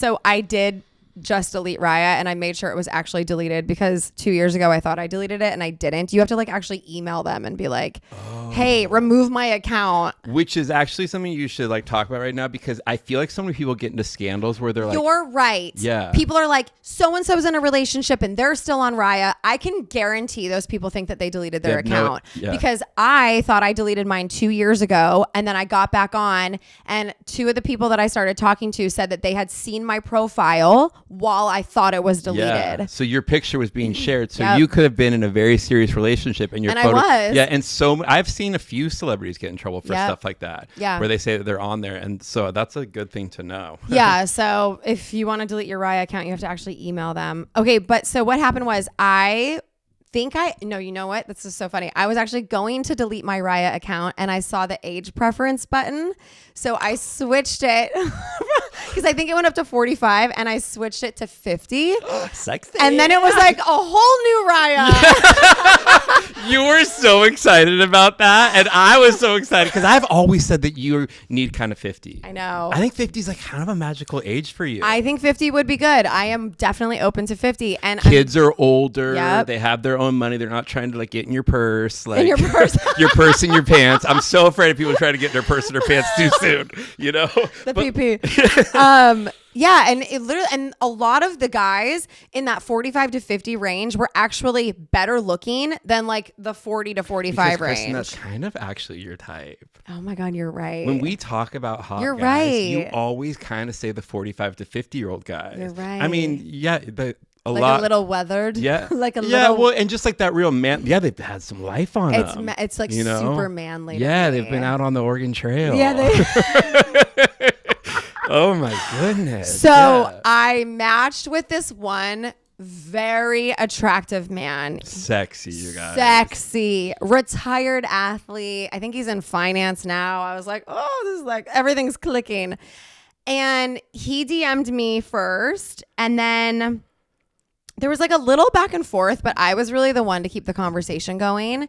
So I did just delete Raya, and I made sure it was actually deleted because 2 years ago I thought I deleted it and I didn't. You have to like actually email them and be like, hey, remove my account. Which is actually something you should like talk about right now, because I feel like so many people get into scandals where they're like, you're right. Yeah. People are like, so-and-so's in a relationship and they're still on Raya. I can guarantee those people think that they deleted their account because I thought I deleted mine 2 years ago, and then I got back on, and two of the people that I started talking to said that they had seen my profile while I thought it was deleted. Yeah. So your picture was being shared. So you could have been in a very serious relationship, and your photo. I was. Yeah. And so I've seen a few celebrities get in trouble for stuff like that. Yeah. Where they say that they're on there. And so that's a good thing to know. Yeah. So if you want to delete your Raya account, you have to actually email them. Okay. But so what happened was you know what? This is so funny. I was actually going to delete my Raya account and I saw the age preference button. So I switched it because I think it went up to 45 and I switched it to 50. Sexy. And then it was like a whole new Raya. You were so excited about that. And I was so excited because I've always said that you need kind of 50. I know. I think 50 is like kind of a magical age for you. I think 50 would be good. I am definitely open to 50. And kids are older. Yep. They have their own money. They're not trying to like get in your purse. Like in your purse. Your purse in your pants. I'm so afraid of people trying to get their purse in their pants too soon. You know? The PP. Yeah, and it literally, and a lot of the guys in that 45 to 50 range were actually better looking than like the 40 to 45 because, range. Kristin, that's kind of actually your type. Oh my God, you're right. When we talk about hot you're guys, right. you always kind of say the 45 to 50-year-old guys. You're right. I mean, yeah, a little weathered. Yeah. like a yeah, little. well, and just like that real man. Yeah, they've had some life on them. It's like super manly. Yeah, they've been out on the Oregon Trail. Yeah, they. Oh my goodness. So I matched with this one very attractive man. Sexy, you guys. Sexy. Retired athlete. I think he's in finance now. I was like, oh, this is like everything's clicking. And he DM'd me first. And then there was like a little back and forth, but I was really the one to keep the conversation going.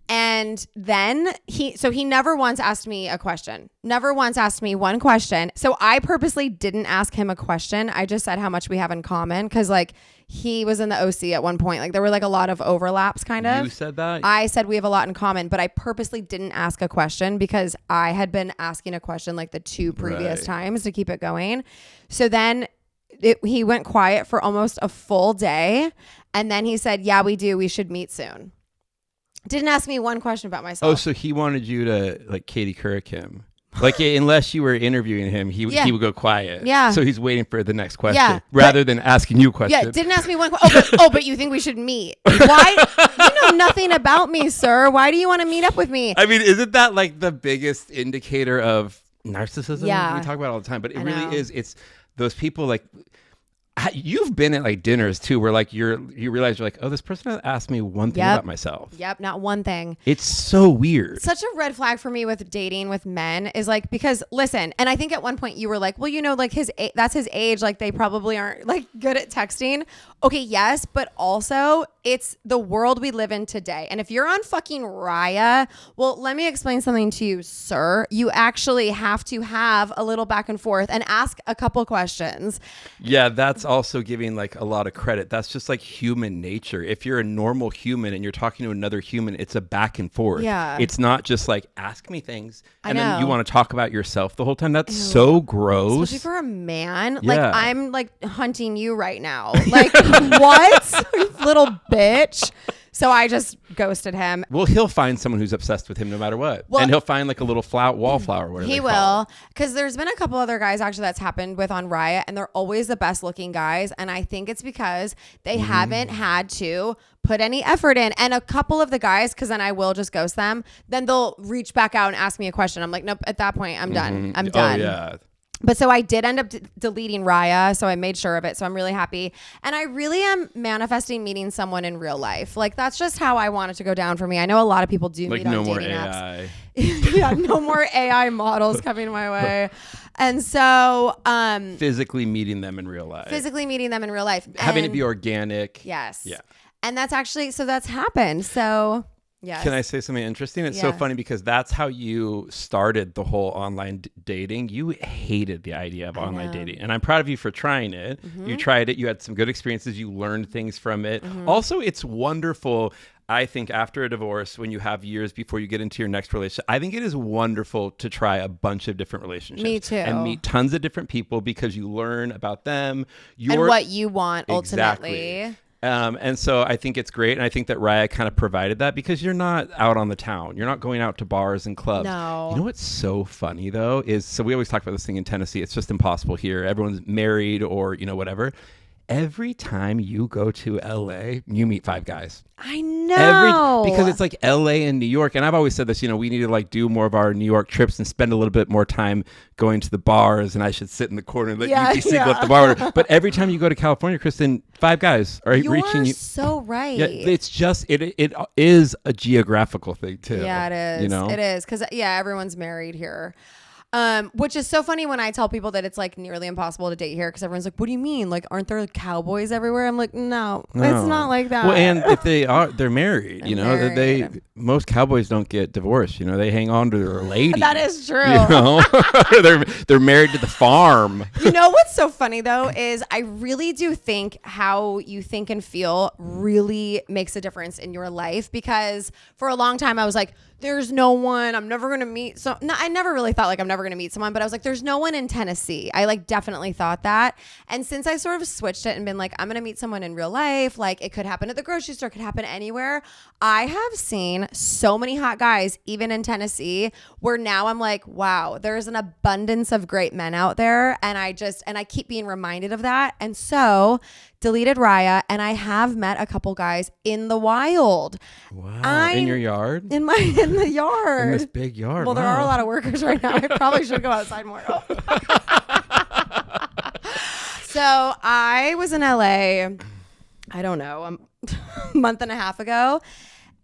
And then he never once asked me a question. Never once asked me one question. So I purposely didn't ask him a question. I just said how much we have in common. Cause like he was in the OC at one point. Like there were like a lot of overlaps kind of. You said that? I said we have a lot in common, but I purposely didn't ask a question because I had been asking a question like the two previous times to keep it going. So then he went quiet for almost a full day. And then he said, yeah, we do. We should meet soon. Didn't ask me one question about myself. Oh, so he wanted you to like Katie Couric him. Like unless you were interviewing him, he would go quiet. Yeah. So he's waiting for the next question rather than asking you a question. Yeah, didn't ask me one question. But you think we should meet? Why? You know nothing about me, sir. Why do you want to meet up with me? I mean, isn't that like the biggest indicator of narcissism? Yeah. We talk about it all the time, but it really is. It's those people like... You've been at like dinners too where like you realize you're like, oh, this person has asked me one thing about myself. Yep, not one thing. It's so weird. Such a red flag for me with dating with men is like, because listen, and I think at one point you were like, well, you know, like that's his age. Like they probably aren't like good at texting. Okay, yes, but also it's the world we live in today. And if you're on fucking Raya, well, let me explain something to you, sir. You actually have to have a little back and forth and ask a couple questions. Yeah, that's also giving like a lot of credit. That's just like human nature. If you're a normal human and you're talking to another human, it's a back and forth. Yeah. It's not just like ask me things and then you want to talk about yourself the whole time. That's so gross. Especially for a man. Yeah. Like I'm like hunting you right now. Like what? You little bitch. So I just ghosted him. Well, he'll find someone who's obsessed with him no matter what. Well, and he'll find like a little wallflower. Whatever he will. Because there's been a couple other guys actually that's happened with on Riot, and they're always the best looking guys. And I think it's because they haven't had to put any effort in. And a couple of the guys, because then I will just ghost them, then they'll reach back out and ask me a question. I'm like, nope, at that point, I'm done. I'm done. Oh, yeah. But so I did end up deleting Raya, so I made sure of it. So I'm really happy. And I really am manifesting meeting someone in real life. Like, that's just how I want it to go down for me. I know a lot of people do meet on dating apps. Yeah, no more AI models coming my way. And so... physically meeting them in real life. Having it be organic. Yes. Yeah. And that's actually... So that's happened. So... Yes. Can I say something interesting? It's so funny because that's how you started the whole online dating. You hated the idea of online dating. And I'm proud of you for trying it. You tried it. You had some good experiences. You learned things from it. Also, it's wonderful. I think after a divorce, when you have years before you get into your next relationship, I think it is wonderful to try a bunch of different relationships. Me too. And meet tons of different people because you learn about them. And what you want ultimately. Exactly. And so I think it's great. And I think that Raya kind of provided that because you're not out on the town. You're not going out to bars and clubs. No. You know what's so funny, though, is so we always talk about this thing in Tennessee. It's just impossible here. Everyone's married or, whatever. Every time you go to LA, you meet 5 guys. I know. Because it's like LA and New York. And I've always said this, we need to like do more of our New York trips and spend a little bit more time going to the bars. And I should sit in the corner and let you be single at the bar. But every time you go to California, Kristin, 5 guys are reaching you. You're so right. Yeah, it's just, it is a geographical thing too. Yeah, it is. It is. Because everyone's married here. Which is so funny when I tell people that it's like nearly impossible to date here because everyone's like, what do you mean? Like, aren't there cowboys everywhere? I'm like, no, it's not like that. Well, and if they're married, most cowboys don't get divorced. They hang on to their lady. That is true. They're married to the farm. You know what's so funny though is I really do think how you think and feel really makes a difference in your life because for a long time I was like, there's no one, I'm never going to meet. So no, I never really thought like I'm never going to meet someone, but I was like, there's no one in Tennessee. I like definitely thought that. And since I sort of switched it and been like, I'm going to meet someone in real life, like it could happen at the grocery store, could happen anywhere. I have seen so many hot guys, even in Tennessee, where now I'm like, wow, there's an abundance of great men out there. And I keep being reminded of that. And so deleted Raya, and I have met a couple guys in the wild. Wow. In your yard? In the yard. In this big yard. Well, there are a lot of workers right now. I probably should go outside more. So I was in LA, I don't know, a month and a half ago.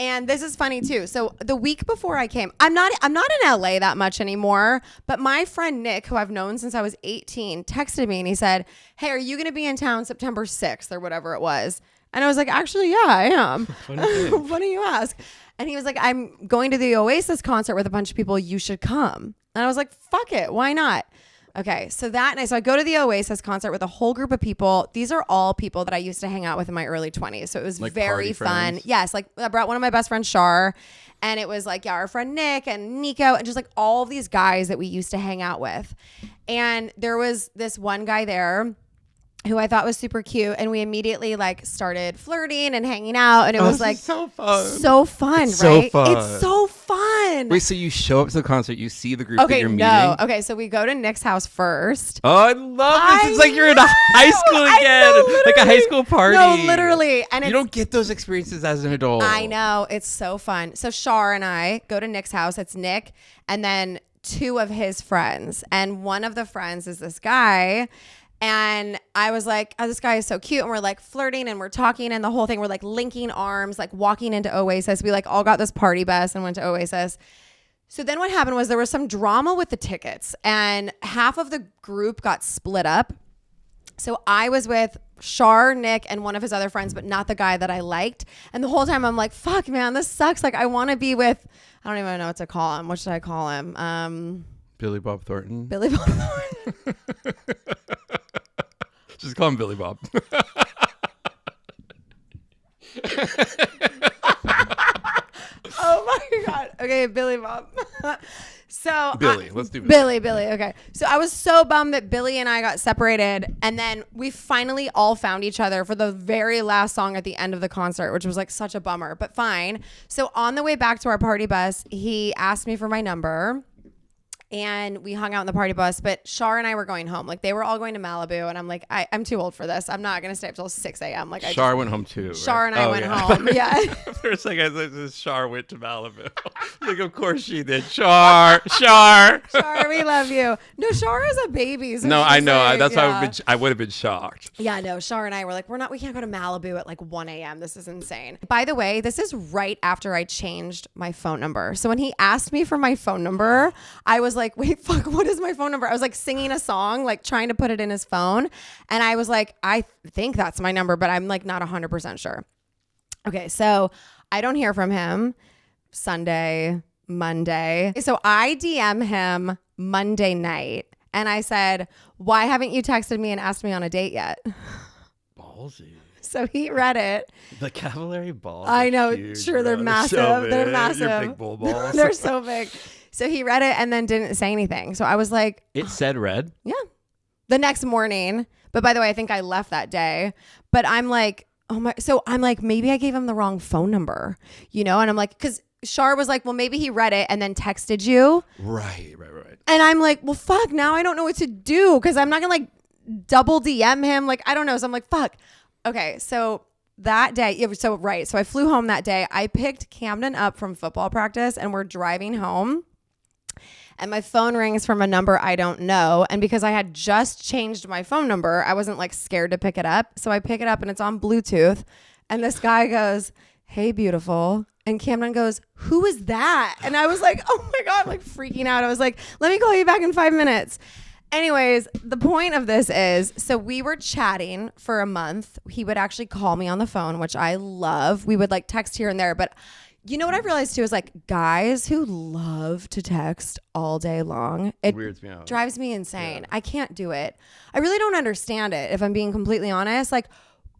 And this is funny too. So the week before I came, I'm not in LA that much anymore, but my friend Nick, who I've known since I was 18, texted me and he said, hey, are you going to be in town September 6th or whatever it was? And I was like, actually, yeah, I am. Funny you ask. And he was like, I'm going to the Oasis concert with a bunch of people. You should come. And I was like, fuck it. Why not? Okay, so that night, so I go to the Oasis concert with a whole group of people. These are all people that I used to hang out with in my early 20s. So it was like very fun. Friends. Yes, like I brought one of my best friends, Shar, and it was like our friend Nick and Nico and just like all of these guys that we used to hang out with. And there was this one guy there who I thought was super cute, and we immediately like started flirting and hanging out, and it was like so fun, right? So fun. It's so fun. Wait, so you show up to the concert, you see the group that you're meeting? Okay, so we go to Nick's house first. Oh, I love this. It's like you're in a high school again, like a high school party. No, literally, and you don't get those experiences as an adult. I know, it's so fun. So Shar and I go to Nick's house. It's Nick, and then 2 of his friends, and one of the friends is this guy. And I was like, oh, this guy is so cute. And we're like flirting and we're talking and the whole thing. We're like linking arms, like walking into Oasis. We like all got this party bus and went to Oasis. So then what happened was there was some drama with the tickets and half of the group got split up. So I was with Shar, Nick, and one of his other friends, but not the guy that I liked. And the whole time I'm like, fuck, man, this sucks. Like I want to be with, I don't even know what to call him. What should I call him? Billy Bob Thornton. Billy Bob Thornton. Just call him Billy Bob. Oh my God. Okay, Billy Bob. So Billy, let's do Billy. Billy. Okay. So I was so bummed that Billy and I got separated, and then we finally all found each other for the very last song at the end of the concert, which was like such a bummer, but fine. So on the way back to our party bus, he asked me for my number. And we hung out in the party bus, but Shar and I were going home. Like they were all going to Malibu, and I'm like, I'm too old for this. I'm not gonna stay up till 6 a.m. Like Shar went home too. Shar right? and I went home. Yeah. For a second, I thought Shar went to Malibu. Like, of course she did. Shar. Shar, we love you. No, Shar is a baby. So no, I know. Like, that's why I would have been shocked. Yeah, no. Shar and I were like, we can't go to Malibu at like 1 a.m. This is insane. By the way, this is right after I changed my phone number. So when he asked me for my phone number, I was like, wait, fuck. What is my phone number? I was like singing a song, like trying to put it in his phone. And I was like, I think that's my number, but I'm like not 100% sure. Okay. So I don't hear from him. Sunday, Monday. So I DM him Monday night and I said, why haven't you texted me and asked me on a date yet? Ballsy. So he read it. The Cavallari balls. I know. Huge, sure, they're bro. massive. So they're big. massive. Your big bull balls. They're so big. So he read it and then didn't say anything. So I was like, it said red. yeah. The next morning. But by the way, I think I left that day. But I'm like, oh my. So I'm like, maybe I gave him the wrong phone number, you know? And I'm like, because Shar was like, well, maybe he read it and then texted you. Right. And I'm like, well, fuck, now I don't know what to do because I'm not going to like double DM him. Like, I don't know. So I'm like, fuck. Okay. So that day, so I flew home that day. I picked Camden up from football practice and we're driving home. And my phone rings from a number I don't know. And because I had just changed my phone number, I wasn't like scared to pick it up. So I pick it up and it's on Bluetooth. And this guy goes, hey, beautiful. And Camden goes, who is that? And I was like, oh my God, like freaking out. I was like, let me call you back in 5 minutes. Anyways, the point of this is, so we were chatting for a month. He would actually call me on the phone, which I love. We would like text here and there. But you know what I've realized too is like guys who love to text all day long, it weirds me out. Drives me insane. Yeah. I can't do it. I really don't understand it, if I'm being completely honest. Like,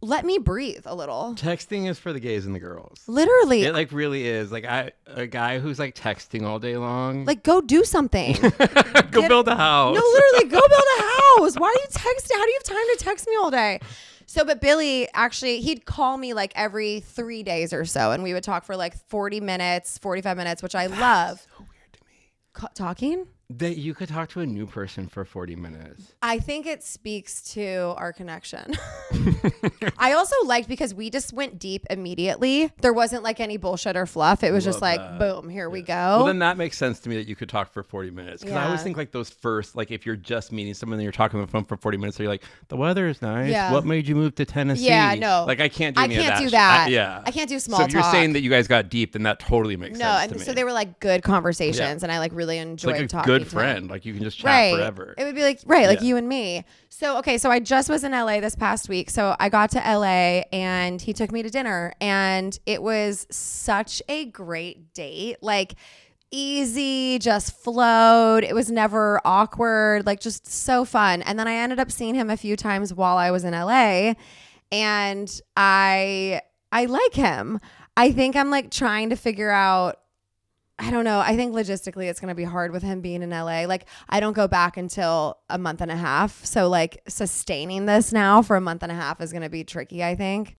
let me breathe a little. Texting is for the gays and the girls. Literally. It like really is. Like a guy who's like texting all day long. Like, go do something. Go build a house. No, literally, go build a house. Why are you texting? How do you have time to text me all day? So, but Billy, actually, he'd call me like every 3 days or so. And we would talk for like 40 minutes, 45 minutes, which I love. So weird to me. Talking? That you could talk to a new person for 40 minutes. I think it speaks to our connection. I also liked because we just went deep immediately. There wasn't like any bullshit or fluff. It was just like, boom, here we go. Well, then that makes sense to me that you could talk for 40 minutes. Because I always Yeah. think like those first, like if you're just meeting someone and you're talking on the phone for 40 minutes, so you're like, the weather is nice. Yeah. What made you move to Tennessee? Yeah, no. Like I can't do I any of can't that. do that. Yeah. I can't do small So if you're talk. saying that you guys got deep, then that totally makes No, sense and to me. so they were like good conversations, Yeah. and I like really It's enjoyed like a talking good to him. friend. Like you can just chat Right. forever. It would be like, right, like Yeah. you and me. So, okay, so I just was in LA this past week. So I got to LA and he took me to dinner and it was such a great date. Like easy, just flowed. It was never awkward, like just so fun. And then I ended up seeing him a few times while I was in LA and I like him. I think I'm like trying to figure out, I don't know. I think logistically it's going to be hard with him being in LA. Like I don't go back until a month and a half. So like sustaining this now for a month and a half is going to be tricky, I think.